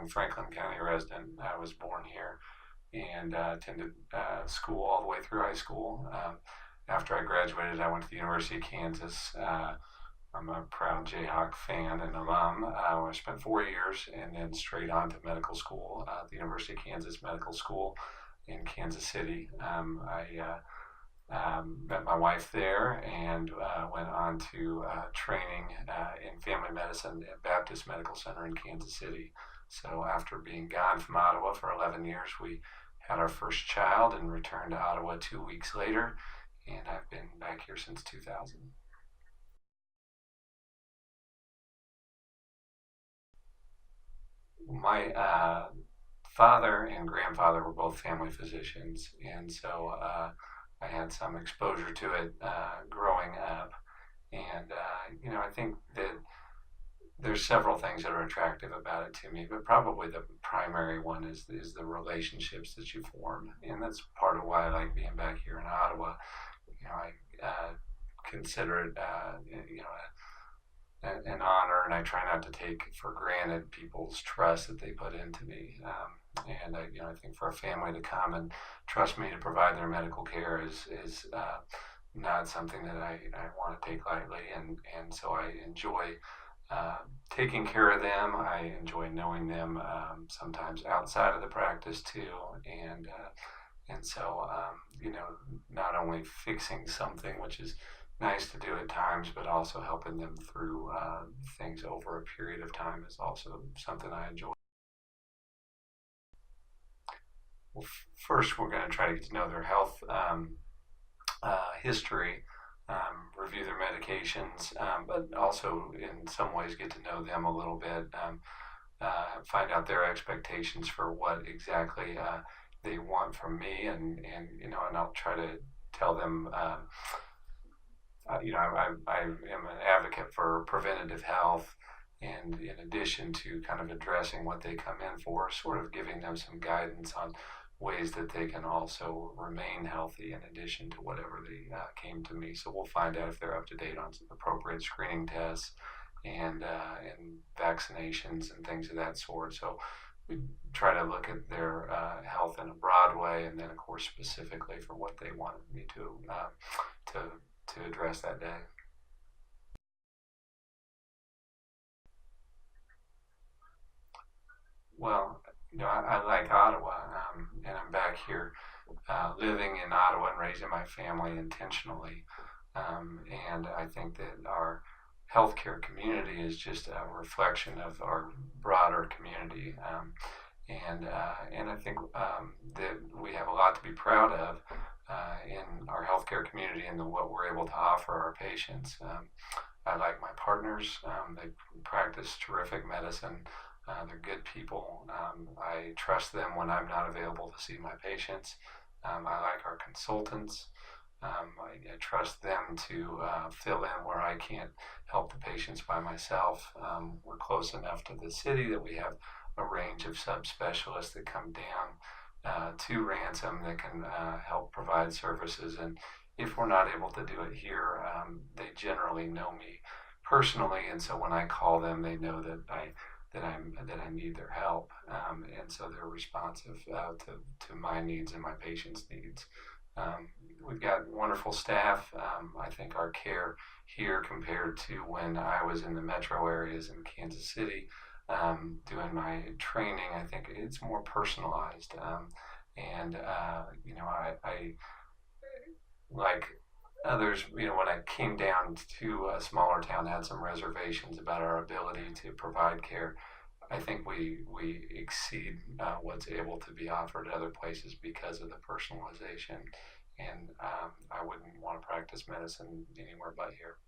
lifelong Franklin County resident. I was born here and attended school all the way through high school. After I graduated, I went to the University of Kansas. I'm a proud Jayhawk fan and alum. I spent 4 years and then straight on to medical school at the University of Kansas Medical School in Kansas City. I met my wife there and went on to training in family medicine at Baptist Medical Center in Kansas City. So after being gone from Ottawa for 11 years, we had our first child and returned to Ottawa 2 weeks later, and I've been back here since 2000. My father and grandfather were both family physicians, and so I had some exposure to it growing up. And I think that there's several things that are attractive about it to me, but probably the primary one is the relationships that you form, and that's part of why I like being back here in Ottawa. I consider it, an honor, and I try not to take for granted people's trust that they put into me. And I think for a family to come and trust me to provide their medical care is not something that I want to take lightly, and so I enjoy taking care of them. I enjoy knowing them sometimes outside of the practice too, and so not only fixing something, which is nice to do at times, but also helping them through things over a period of time is also something I enjoy. Well, first, we're going to try to get to know their health history, review their medications, but also in some ways get to know them a little bit, find out their expectations for what exactly they want from me, and I'll try to tell them. I am an advocate for preventative health, and in addition to kind of addressing what they come in for, sort of giving them some guidance on ways that they can also remain healthy in addition to whatever they came to me. So we'll find out if they're up to date on appropriate screening tests and vaccinations and things of that sort. So we try to look at their health in a broad way, and then of course specifically for what they wanted me to address that day. Well, I like Ottawa, and I'm back here living in Ottawa and raising my family intentionally. And I think that our healthcare community is just a reflection of our broader community. And I think that we have a lot to be proud of in our healthcare community and what we're able to offer our patients. I like my partners. They practice terrific medicine. They're good people. I trust them when I'm not available to see my patients. I like our consultants. I trust them to fill in where I can't help the patients by myself. We're close enough to the city that we have a range of subspecialists that come down to Ransom that can help provide services. And if we're not able to do it here, they generally know me personally, and so when I call them, they know that I need their help, and so they're responsive to my needs and my patients' needs. We've got wonderful staff. I think our care here compared to when I was in the metro areas in Kansas City doing my training, I think it's more personalized. And I like others, when I came down to a smaller town, had some reservations about our ability to provide care. I think we exceed what's able to be offered at other places because of the personalization. And I wouldn't want to practice medicine anywhere but here.